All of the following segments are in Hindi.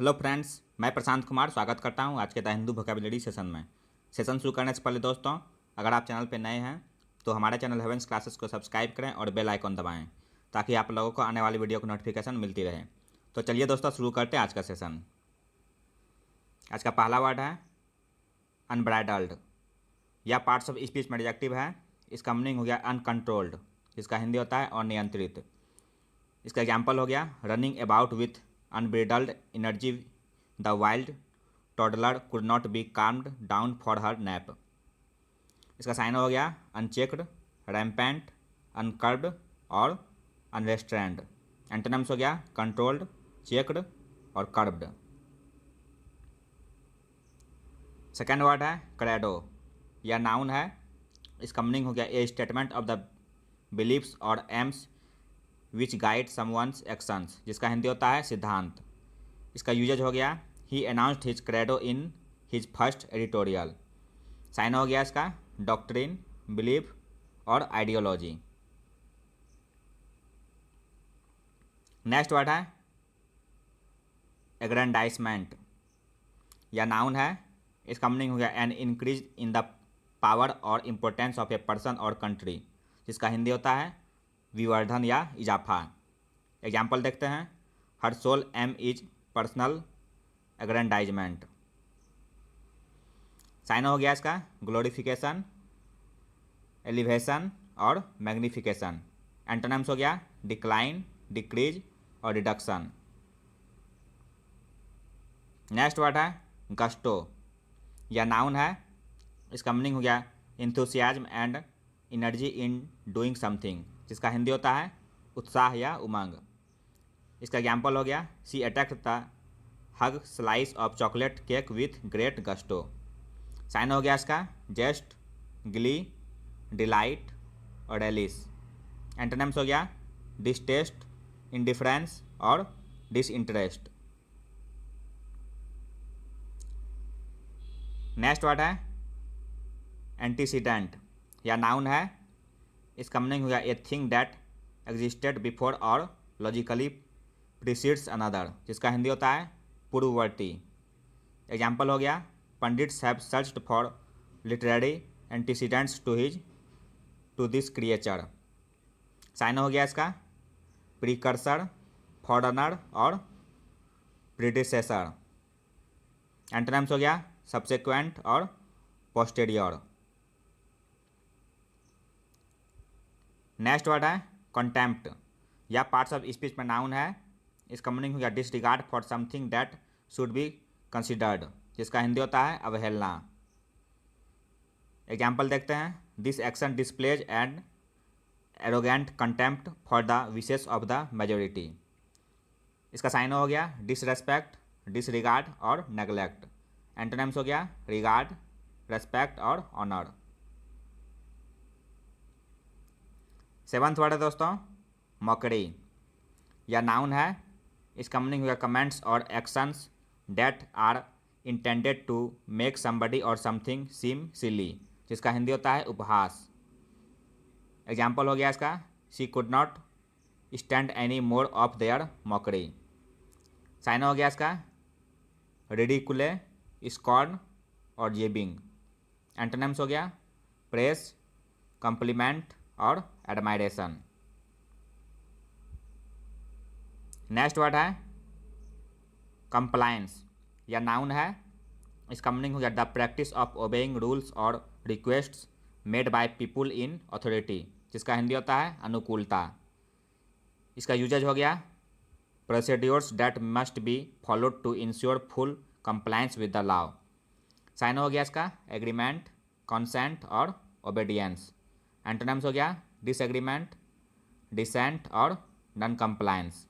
हेलो फ्रेंड्स, मैं प्रशांत कुमार स्वागत करता हूं आज के द हिंदू वोकैबुलरी सेशन में। सेशन शुरू करने से पहले दोस्तों, अगर आप चैनल पर नए हैं तो हमारे चैनल हेवेंस क्लासेस को सब्सक्राइब करें और बेल आइकॉन दबाएं ताकि आप लोगों को आने वाली वीडियो की नोटिफिकेशन मिलती रहे। तो चलिए दोस्तों, शुरू करते हैं आज का सेशन। आज का पहला वर्ड है अनब्राइडल्ड। यह पार्ट्स ऑफ स्पीच में एडजेक्टिव है। इसका मीनिंग हो गया अनकंट्रोल्ड, जिसका हिंदी होता है अनियंत्रित। इसका एग्जाम्पल हो गया running about with unbridled energy, the wild toddler could not be calmed down for her nap. इसका साइन हो गया अनचेक्ड, रैम्पेंट, अनकर्ब्ड और अनरेस्ट्रेंड। एंटोनिम्स हो गया कंट्रोल्ड, चेक्ड और कर्ब्ड। सेकेंड वर्ड है क्रेडो। यह नाउन है। इसका मीनिंग हो गया a statement of the beliefs और aims which guide someone's actions, जिसका हिंदी होता है सिद्धांत। इसका यूजेज हो गया he announced his credo in his first editorial. Sign हो गया इसका डॉक्ट्रिन, बिलीफ और आइडियोलॉजी। नेक्स्ट वर्ड है एग्रेंडाइजमेंट। यह नाउन है। इसका मीनिंग हो गया an increase in the power और इम्पोर्टेंस ऑफ ए पर्सन और कंट्री, जिसका हिंदी होता है विवर्धन या इजाफा। एग्जाम्पल देखते हैं her sole aim is personal aggrandisement. Sign हो गया इसका ग्लोरिफिकेशन, एलिवेशन और मैग्निफिकेशन। एंटोनिम्स हो गया डिक्लाइन, डिक्रीज और रिडक्शन। नेक्स्ट वर्ड है गस्टो। यह नाउन है। इसका मीनिंग हो गया enthusiasm and energy in doing something, जिसका हिंदी होता है उत्साह या उमंग। इसका एग्जाम्पल हो गया she attacked the huge slice of chocolate cake with great gusto. Sign हो गया इसका जेस्ट, ग्ली, डिलाइट और रेलिस। एंटोनिम्स हो गया डिसटेस्ट, इंडिफरेंस और डिसइंटरेस्ट। नेक्स्ट वर्ड है एंटीसीडेंट। या नाउन है। इसका मीनिंग हो गया a thing that existed before और लॉजिकली प्रीसीड्स अनदर, जिसका हिंदी होता है पूर्ववर्ती। एग्जाम्पल हो गया pundits have searched for literary antecedents to this creature. Sign हो गया इसका प्रीकर्सर, फॉरनर और प्रीडिसेसर। एंटोनिम्स हो गया सब्सिक्वेंट और पोस्टेरियर। नेक्स्ट वर्ड है कंटेम्प्ट। यह पार्ट्स ऑफ स्पीच में नाउन है। इसका मीनिंग हो गया disregard for something that should be considered, जिसका हिंदी होता है अवहेलना। एग्जाम्पल देखते हैं this action displays and arrogant contempt for the wishes of the majority. इसका साइन हो गया डिसरेस्पेक्ट, डिसरिगार्ड और नेग्लेक्ट। एंटोनिम्स हो गया रिगार्ड, रेस्पेक्ट और ऑनर। सेवंथ वर्ड है दोस्तों मॉकरी। यह नाउन है। इसका मीनिंग हुआ comments or actions that are intended to make somebody or something seem silly, जिसका हिंदी होता है उपहास। एग्जाम्पल हो गया इसका she could not stand any more of their mockery. Syn हो गया इसका रिडिकुले, स्कॉर्न और जेबिंग। एंटोनिम्स हो गया प्रेस, कॉम्प्लीमेंट और एडमायरेशन। नेक्स्ट वर्ड है कंप्लायंस। यह नाउन है। इसका मीनिंग हो गया the practice of obeying rules और requests made by people in authority, जिसका हिंदी होता है अनुकूलता। इसका यूजेज हो गया procedures that must be followed to ensure full compliance with the law. Sign हो गया इसका एग्रीमेंट, कंसेंट और ओबेडियंस। एंटोनिम्स हो गया डिसएग्रीमेंट, डिसेंट और नॉन कंप्लायंस।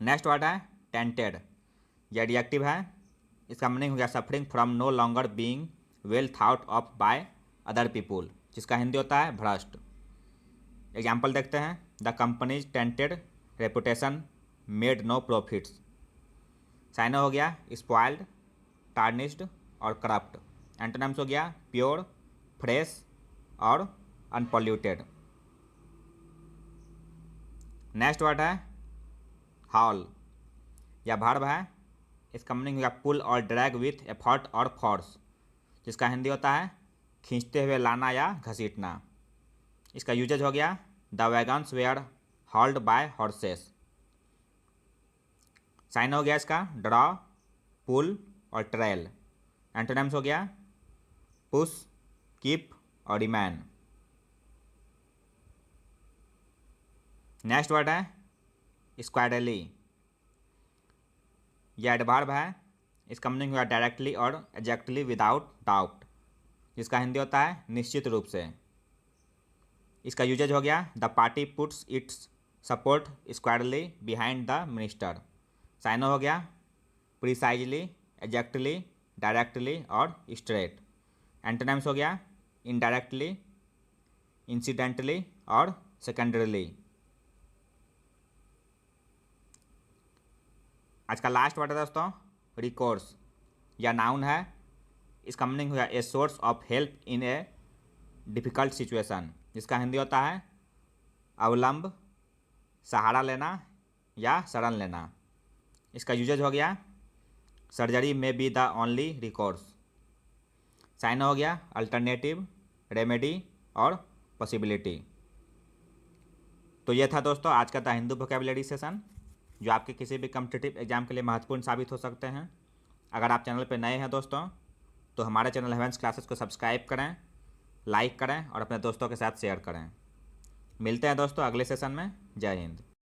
नेक्स्ट वर्ड है टेंटेड। यह एडजेक्टिव है। इसका मीनिंग हो गया suffering from no longer being well thought of by other people, जिसका हिंदी होता है भ्रष्ट। एग्जाम्पल देखते हैं the companies tainted reputation made no profits. Syn हो गया स्पॉइल्ड, टार्निश्ड और करप्ट। एंटोनिम्स हो गया प्योर, फ्रेश और अनपॉल्यूटेड। नेक्स्ट वर्ड है हाल। या वर्ब है, इसका मीनिंग होगा पुल और ड्रैग विथ एफर्ट और फोर्स, जिसका हिंदी होता है खींचते हुए लाना या घसीटना। इसका यूजेज हो गया the wagons were hauled by horses. Syn हो गया इसका ड्रॉ, पुल और ट्रेल। एंटोनिम्स हो गया पुश, कीप और रिमैन। नेक्स्ट वर्ड है स्क्वाडली। यह एडवर्ब है, इसका मीनिंग हुआ डायरेक्टली और एग्जैक्टली विदाउट डाउट, जिसका हिंदी होता है निश्चित रूप से। इसका यूजेज हो गया the party puts its support squarely behind the minister. Synonym हो गया प्रिसाइजली, एग्जैक्टली, डायरेक्टली और स्ट्रेट। एंटोनिम्स हो गया इनडायरेक्टली, इंसिडेंटली और सेकेंडरीली। आज का लास्ट वर्ड है दोस्तों रिकोर्स। यह नाउन है, इसका मीनिंग हुआ a source of help in A difficult situation, जिसका हिंदी होता है अवलंब, सहारा लेना या शरण लेना। इसका यूजेज हो गया सर्जरी में be the only recourse. Syn हो गया अल्टरनेटिव, रेमेडी और पॉसिबिलिटी। तो ये था दोस्तों आज का द हिंदू वोकैबुलरी सेशन, जो आपके किसी भी कॉम्पिटिटिव एग्जाम के लिए महत्वपूर्ण साबित हो सकते हैं। अगर आप चैनल पर नए हैं दोस्तों, तो हमारे चैनल हेवेंस क्लासेस को सब्सक्राइब करें, लाइक करें और अपने दोस्तों के साथ शेयर करें। मिलते हैं दोस्तों अगले सेशन में। जय हिंद।